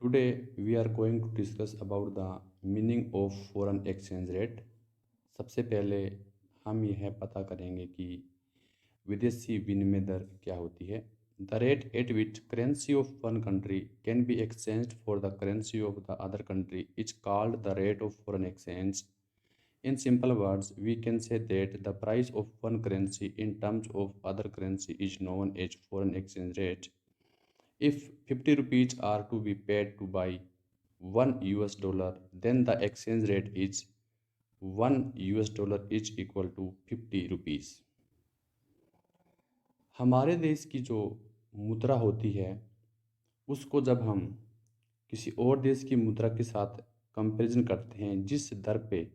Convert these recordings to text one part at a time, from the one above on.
Today we are going to discuss about the meaning of foreign exchange rate. सबसे पहले हम यह पता करेंगे कि विदेशी विनिमय दर क्या होती है. The rate at which currency of one country can be exchanged for the currency of the other country is called the rate of foreign exchange. In simple words, we can say that the price of one currency in terms of other currency is known as foreign exchange rate. If 50 rupees are to be paid to buy 1 US dollar, then the exchange rate is 1 US dollar is equal to 50 rupees. हमारे देश की जो मुद्रा होती है उसको जब हम किसी और देश की मुद्रा के साथ कंपैरिजन करते हैं, जिस दर पे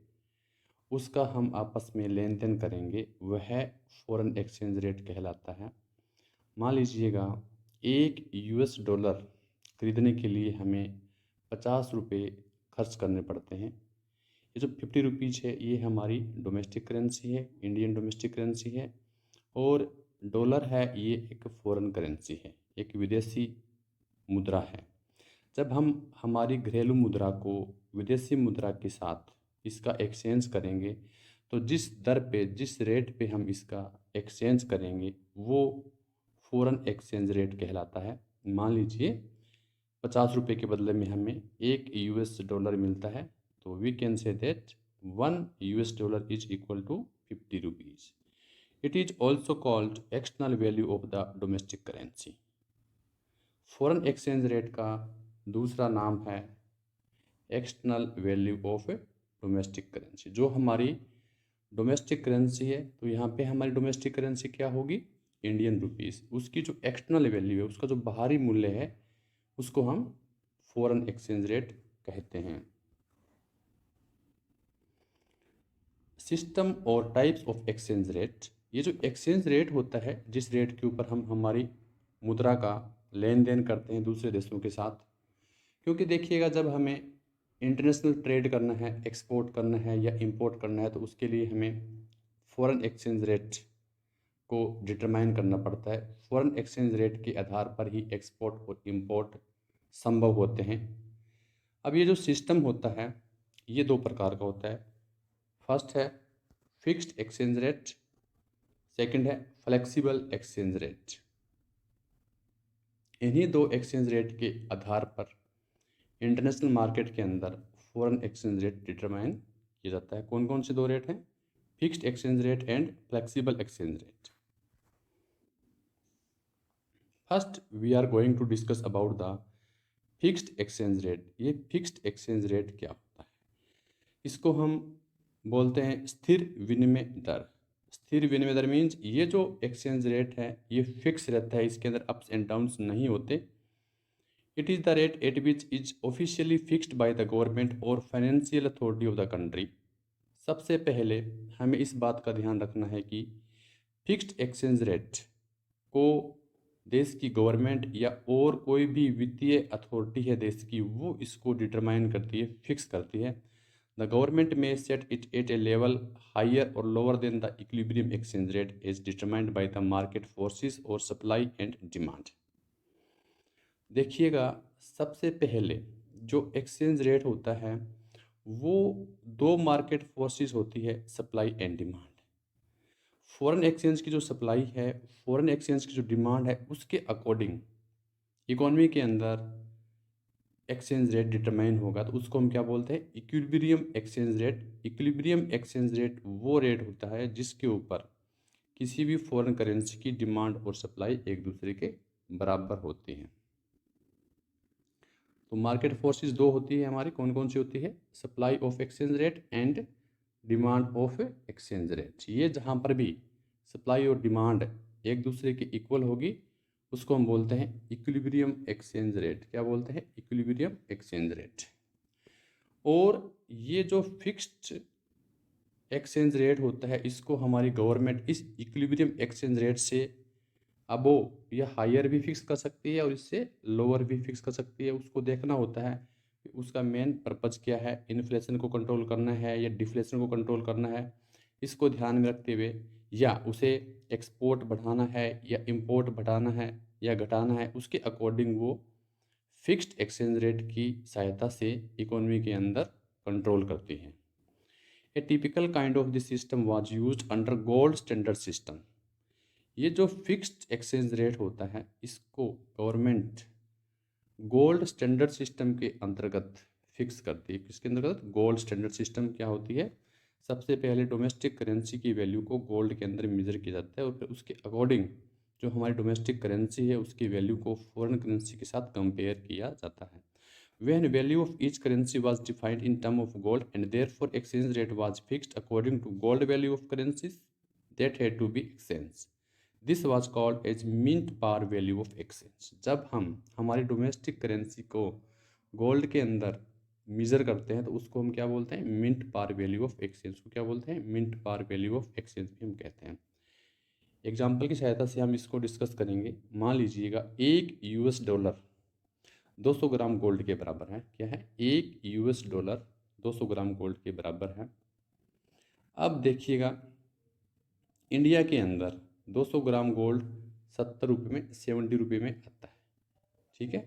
उसका हम आपस में लेन देन करेंगे वह फॉरेन एक्सचेंज रेट कहलाता है. मान लीजिएगा $1 खरीदने के लिए हमें 50 रुपये खर्च करने पड़ते हैं. ये जो 50 रुपीज़ है ये हमारी डोमेस्टिक करेंसी है, इंडियन डोमेस्टिक करेंसी है. और डॉलर है ये एक फ़ॉरेन करेंसी है, एक विदेशी मुद्रा है. जब हम हमारी घरेलू मुद्रा को विदेशी मुद्रा के साथ इसका एक्सचेंज करेंगे तो जिस दर पे जिस रेट पे हम इसका एक्सचेंज करेंगे वो फॉरेन एक्सचेंज रेट कहलाता है. मान लीजिए 50 रुपये के बदले में हमें $1 मिलता है तो we can say that $1 is equal to 50 rupees. It is also called external value of the domestic currency. Foreign exchange rate का दूसरा नाम है external value of domestic currency. जो हमारी डोमेस्टिक करेंसी है तो यहाँ पे हमारी डोमेस्टिक करेंसी क्या होगी, इंडियन रुपीज़. उसकी जो एक्सटर्नल वैल्यू है, उसका जो बाहरी मूल्य है, उसको हम फॉरेन एक्सचेंज रेट कहते हैं. सिस्टम और टाइप्स ऑफ एक्सचेंज रेट. ये जो एक्सचेंज रेट होता है, जिस रेट के ऊपर हम हमारी मुद्रा का लेन देन करते हैं दूसरे देशों के साथ, क्योंकि देखिएगा जब हमें इंटरनेशनल ट्रेड करना है, एक्सपोर्ट करना है या इंपोर्ट करना है तो उसके लिए हमें फॉरेन एक्सचेंज रेट को डिटरमाइन करना पड़ता है. फॉरेन एक्सचेंज रेट के आधार पर ही एक्सपोर्ट और इंपोर्ट संभव होते हैं. अब ये जो सिस्टम होता है ये दो प्रकार का होता है. फर्स्ट है फिक्स्ड एक्सचेंज रेट, सेकंड है फ्लेक्सिबल एक्सचेंज रेट. इन्हीं दो एक्सचेंज रेट के आधार पर इंटरनेशनल मार्केट के अंदर फॉरेन एक्सचेंज रेट डिटरमाइन किया जाता है. कौन कौन से दो रेट हैं, fixed exchange rate and flexible exchange rate. First we are going to discuss about the fixed exchange rate. ये फिक्स्ड एक्सचेंज रेट क्या होता है, इसको हम बोलते हैं स्थिर विनिमय दर. स्थिर विनिमय दर मीन्स ये जो एक्सचेंज रेट है ये फिक्स रहता है, इसके अंदर अप्स एंड डाउन्स नहीं होते. It is the rate at which is officially fixed by the government और financial authority of the country. सबसे पहले हमें इस बात का ध्यान रखना है कि फिक्स्ड एक्सचेंज रेट को देश की गवर्नमेंट या और कोई भी वित्तीय अथॉरिटी है देश की, वो इसको डिटरमाइन करती है, फिक्स करती है. द गवर्नमेंट में set it at a level higher और lower than the equilibrium exchange rate is determined by the market forces और सप्लाई एंड डिमांड. देखिएगा सबसे पहले जो एक्सचेंज रेट होता है वो दो मार्केट फोर्सेस होती है, supply and demand. Foreign exchange की जो सप्लाई है, फॉरेन एक्सचेंज की जो डिमांड है, उसके अकॉर्डिंग इकोनॉमी के अंदर एक्सचेंज रेट डिटरमाइन होगा. तो उसको हम क्या बोलते हैं, equilibrium exchange rate. Equilibrium exchange rate वो रेट होता है जिसके ऊपर किसी भी फॉरेन करेंसी की डिमांड और सप्लाई एक दूसरे के बराबर होती हैं. तो मार्केट फोर्सेस दो होती है हमारी, कौन कौन सी होती है, supply of exchange rate and demand of exchange rate. ये जहाँ पर भी सप्लाई और डिमांड एक दूसरे के इक्वल होगी उसको हम बोलते हैं इक्विलिब्रियम एक्सचेंज रेट. क्या बोलते हैं, इक्विलिब्रियम एक्सचेंज रेट. और ये जो फिक्स्ड एक्सचेंज रेट होता है इसको हमारी गवर्नमेंट इस इक्विलिब्रियम एक्सचेंज रेट से अबो या हायर भी फिक्स कर सकती है और इससे लोअर भी फिक्स कर सकती है. उसको देखना होता है कि उसका मेन पर्पज़ क्या है, इन्फ्लेशन को कंट्रोल करना है या डिफ्लेशन को कंट्रोल करना है. इसको ध्यान में रखते हुए या उसे एक्सपोर्ट बढ़ाना है या इंपोर्ट बढ़ाना है या घटाना है, उसके अकॉर्डिंग वो फिक्स्ड एक्सचेंज रेट की सहायता से इकोनॉमी के अंदर कंट्रोल करती है। ए typical kind of this system was used under gold standard system. ये जो फिक्स्ड एक्सचेंज रेट होता है इसको गवर्नमेंट गोल्ड स्टैंडर्ड सिस्टम के अंतर्गत फिक्स करती है। किसके अंतर्गत? गोल्ड स्टैंडर्ड सिस्टम क्या होती है? सबसे पहले डोमेस्टिक करेंसी की वैल्यू को गोल्ड के अंदर मेजर किया जाता है और फिर उसके अकॉर्डिंग जो हमारी डोमेस्टिक करेंसी है उसकी वैल्यू को फॉरेन करेंसी के साथ कंपेयर किया जाता है। When value of each currency was defined in term of gold and therefore exchange rate was fixed according to gold value of currencies that had to be exchanged. This was called as mint par value of exchange. जब हम हमारी domestic currency को gold के अंदर major करते हैं तो उसको हम क्या बोलते हैं? Mint par value of exchange को क्या बोलते हैं? Mint par value of exchange भी हम कहते हैं। एग्जाम्पल की सहायता से हम इसको डिस्कस करेंगे। मान लीजिएगा $1 200 ग्राम गोल्ड के बराबर है। क्या है? $1 200 ग्राम गोल्ड के बराबर है। अब देखिएगा इंडिया के अंदर 200 ग्राम गोल्ड 70 रुपये में 70 रुपये में आता है। ठीक है,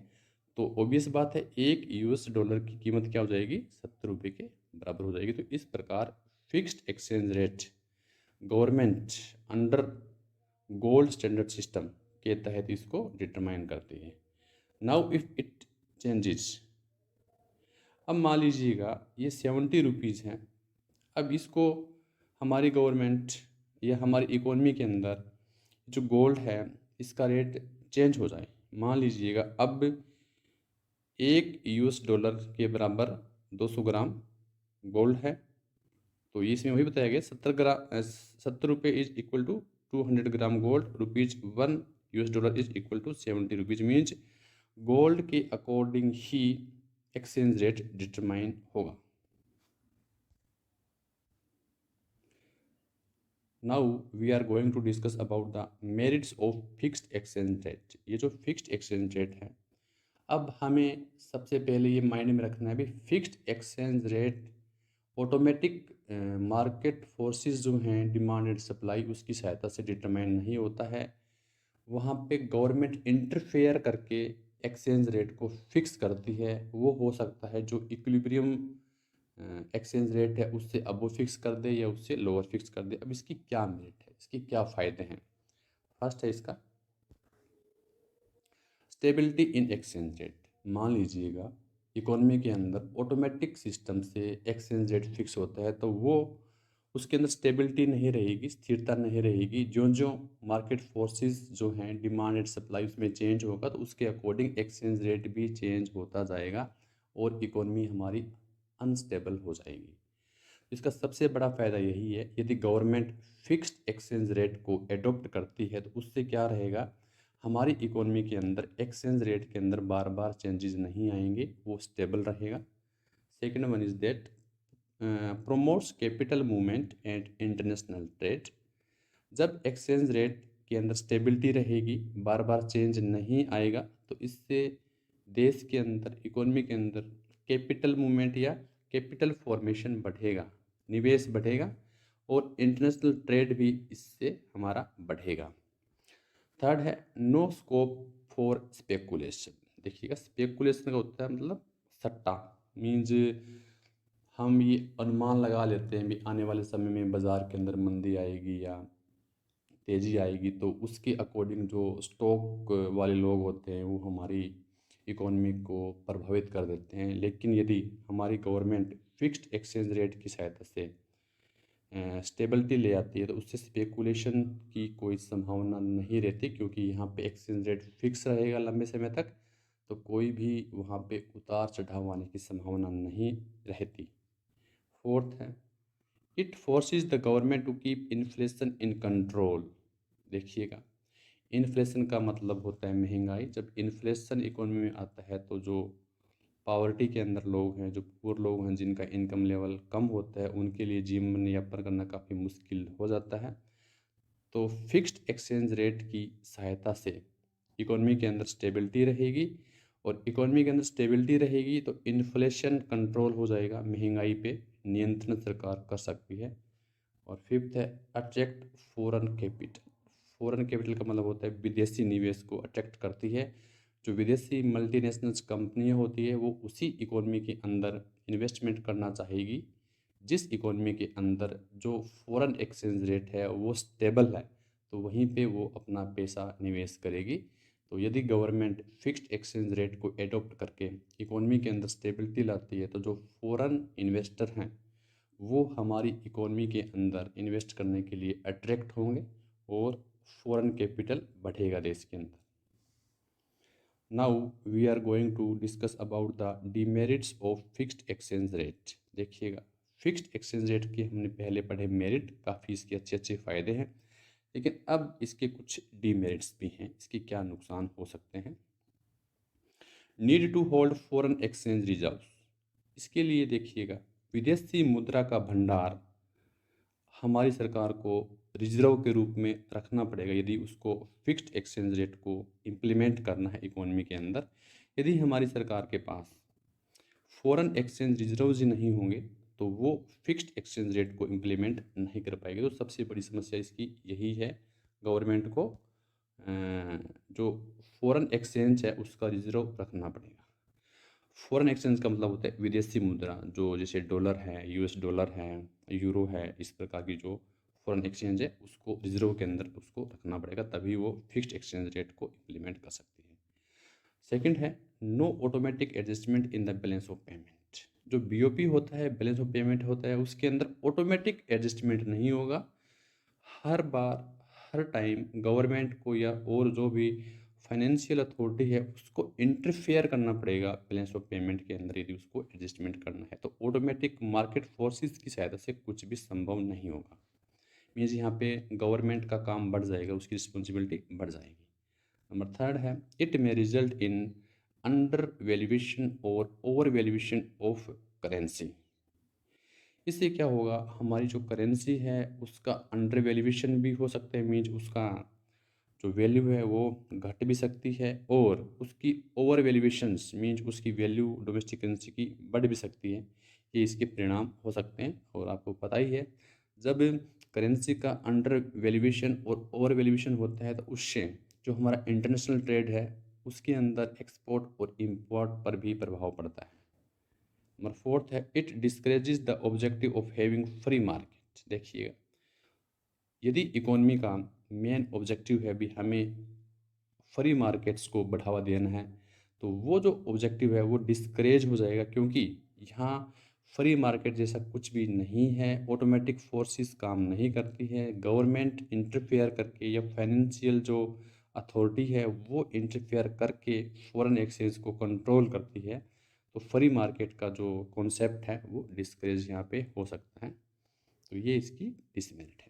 तो ऑब्वियस बात है $1 की कीमत क्या हो जाएगी? 70 रुपये के बराबर हो जाएगी। तो इस प्रकार fixed exchange rate government under gold standard system के तहत इसको डिटरमाइन करती है। नाउ इफ इट चेंजेस, अब मान लीजिएगा ये 70 रुपीज़ हैं। अब इसको हमारी गवर्नमेंट या हमारी इकोनॉमी के अंदर जो गोल्ड है इसका रेट चेंज हो जाए। मान लीजिएगा अब $1 के बराबर 200 ग्राम गोल्ड है, तो ये इसमें वही बताया गया 70 रुपये is equal to 200 gram gold rupees $1 is equal to 70 rupees. Means gold के अकॉर्डिंग ही एक्सचेंज रेट डिटरमाइन होगा। Now we are going to discuss about the merits of fixed exchange rate. ये जो फिक्स्ड एक्सचेंज रेट है, अब हमें सबसे पहले ये माइंड में रखना है भी fixed exchange rate automatic market forces जो हैं डिमांड एंड सप्लाई उसकी सहायता से डिटरमाइन नहीं होता है। वहाँ पे गवर्नमेंट इंटरफेयर करके एक्सचेंज रेट को फिक्स करती है। वो हो सकता है जो इक्विलिब्रियम एक्सचेंज रेट है उससे अबव फिक्स कर दे या उससे लोअर फिक्स कर दे। अब इसकी क्या मेरिट है, इसके क्या फ़ायदे हैं? फर्स्ट है इसका स्टेबिलिटी इन एक्सचेंज रेट। मान लीजिएगा इकोनॉमी के अंदर ऑटोमेटिक सिस्टम से एक्सचेंज रेट फिक्स होता है तो वो उसके अंदर स्टेबिलिटी नहीं रहेगी, स्थिरता नहीं रहेगी। जो जो मार्केट फोर्सेस जो हैं डिमांड एंड सप्लाई उसमें चेंज होगा तो उसके अकॉर्डिंग एक्सचेंज रेट भी चेंज होता जाएगा और इकोनॉमी हमारी अनस्टेबल हो जाएगी। इसका सबसे बड़ा फ़ायदा यही है, यदि गवर्नमेंट फिक्स्ड एक्सचेंज रेट को एडॉप्ट करती है तो उससे क्या रहेगा, हमारी इकोनॉमी के अंदर एक्सचेंज रेट के अंदर बार बार चेंजेस नहीं आएंगे, वो स्टेबल रहेगा। Second one is that promotes capital movement and international trade. जब एक्सचेंज रेट के अंदर स्टेबिलिटी रहेगी, बार बार चेंज नहीं आएगा, तो इससे देश के अंदर इकोनॉमी के अंदर कैपिटल मूवमेंट या कैपिटल फॉर्मेशन बढ़ेगा, निवेश बढ़ेगा और इंटरनेशनल ट्रेड भी इससे हमारा बढ़ेगा। थर्ड है नो स्कोप फॉर स्पेकुलेशन। देखिएगा स्पेकुलेशन का होता है मतलब सट्टा। मीन्स हम ये अनुमान लगा लेते हैं भी आने वाले समय में बाज़ार के अंदर मंदी आएगी या तेज़ी आएगी, तो उसके अकॉर्डिंग जो स्टॉक वाले लोग होते हैं वो हमारी इकोनॉमी को प्रभावित कर देते हैं। लेकिन यदि हमारी गवर्नमेंट फिक्स्ड एक्सचेंज रेट की सहायता से स्टेबिलिटी ले आती है तो उससे स्पेकुलेशन की कोई संभावना नहीं रहती, क्योंकि यहाँ पे एक्सचेंज रेट फिक्स रहेगा लंबे समय तक, तो कोई भी वहाँ पे उतार चढ़ाव आने की संभावना नहीं रहती। फोर्थ है it forces the government to keep inflation in control. देखिएगा इन्फ्लेशन का मतलब होता है महंगाई। जब इन्फ्लेशन इकोनॉमी में आता है तो जो पॉवर्टी के अंदर लोग हैं, जो पुअर लोग हैं, जिनका इनकम लेवल कम होता है, उनके लिए जीवन यापन करना काफ़ी मुश्किल हो जाता है। तो फिक्स्ड एक्सचेंज रेट की सहायता से इकोनॉमी के अंदर स्टेबिलिटी रहेगी और इकोनॉमी के अंदर स्टेबिलिटी रहेगी तो इन्फ्लेशन कंट्रोल हो जाएगा, महंगाई पे नियंत्रण सरकार कर सकती है। और फिफ्थ है attract foreign capital. Foreign capital का मतलब होता है विदेशी निवेश को अट्रैक्ट करती है, जो विदेशी मल्टीनेशनल्स कंपनियाँ होती है वो उसी इकोनॉमी के अंदर इन्वेस्टमेंट करना चाहेगी जिस इकोनॉमी के अंदर जो फॉरेन एक्सचेंज रेट है वो स्टेबल है, तो वहीं पे वो अपना पैसा निवेश करेगी। तो यदि गवर्नमेंट फिक्स्ड एक्सचेंज रेट को एडॉप्ट करके इकोनॉमी के अंदर स्टेबिलिटी लाती है तो जो फॉरेन इन्वेस्टर हैं वो हमारी इकोनॉमी के अंदर इन्वेस्ट करने के लिए अट्रैक्ट होंगे और फॉरेन कैपिटल बढ़ेगा देश के अंदर। Now we are going to discuss about the demerits of fixed exchange rate. देखिएगा, फिक्स्ड एक्सचेंज रेट के हमने पहले पढ़े मेरिट, काफ़ी इसके अच्छे अच्छे फ़ायदे हैं, लेकिन अब इसके कुछ डिमेरिट्स भी हैं, इसके क्या नुकसान हो सकते हैं। Need to hold foreign exchange reserve, इसके लिए देखिएगा विदेशी मुद्रा का भंडार हमारी सरकार को रिजर्व के रूप में रखना पड़ेगा यदि उसको फिक्स्ड एक्सचेंज रेट को इम्प्लीमेंट करना है इकोनॉमी के अंदर। यदि हमारी सरकार के पास फॉरेन एक्सचेंज रिजर्व्स ही नहीं होंगे तो वो फिक्स्ड एक्सचेंज रेट को इम्प्लीमेंट नहीं कर पाएगी। तो सबसे बड़ी समस्या इसकी यही है, गवर्नमेंट को जो फॉरेन एक्सचेंज है उसका रिजर्व रखना पड़ेगा। फॉरेन एक्सचेंज का मतलब होता है विदेशी मुद्रा, जो जैसे डॉलर है, यूएस डॉलर है, यूरो है, इस प्रकार की जो फॉरेन एक्सचेंज है उसको रिजर्व के अंदर उसको रखना पड़ेगा, तभी वो फिक्स्ड एक्सचेंज रेट को इम्प्लीमेंट कर सकती है। सेकंड है no automatic adjustment in the balance of payment. जो बीओपी होता है, बैलेंस ऑफ पेमेंट होता है, उसके अंदर ऑटोमेटिक एडजस्टमेंट नहीं होगा। हर बार हर टाइम गवर्नमेंट को या और जो भी फाइनेंशियल अथॉरिटी है उसको इंटरफेयर करना पड़ेगा बैलेंस ऑफ पेमेंट के अंदर यदि उसको एडजस्टमेंट करना है। तो ऑटोमेटिक मार्केट फोर्सेस की सहायता से कुछ भी संभव नहीं होगा। मीन्स यहाँ पे गवर्नमेंट का काम बढ़ जाएगा, उसकी रिस्पॉन्सिबिलिटी बढ़ जाएगी। नंबर थर्ड है it may result in under valuation और ओवर वैल्यूएशन ऑफ करेंसी। इससे क्या होगा, हमारी जो करेंसी है उसका अंडर वैल्यूएशन भी हो सकता है, मीन्स उसका जो वैल्यू है वो घट भी सकती है, और उसकी ओवर वैल्यूएशंस मीन्स उसकी वैल्यू डोमेस्टिक करेंसी की बढ़ भी सकती है। ये इसके परिणाम हो सकते हैं। और आपको पता ही है जब करेंसी का अंडर वैल्यूएशन और ओवर वैल्यूएशन होता है तो उससे जो हमारा इंटरनेशनल ट्रेड है उसके अंदर एक्सपोर्ट और इम्पोर्ट पर भी प्रभाव पड़ता है। नंबर फोर्थ है it discourages the objective of having free market. देखिएगा, यदि इकोनॉमी का मेन ऑब्जेक्टिव है भी हमें फ्री मार्केट्स को बढ़ावा देना है तो वो जो ऑब्जेक्टिव है वो डिस्करेज हो जाएगा, क्योंकि यहाँ फ्री मार्केट जैसा कुछ भी नहीं है, ऑटोमेटिक फोर्सेस काम नहीं करती है, गवर्नमेंट इंटरफेयर करके या फाइनेंशियल जो अथॉरिटी है वो इंटरफेयर करके फॉरेन एक्सचेंज को कंट्रोल करती है। तो फ्री मार्केट का जो कॉन्सेप्ट है वो डिस्करेज यहाँ पे हो सकता है। तो ये इसकी डिसमेरिट है।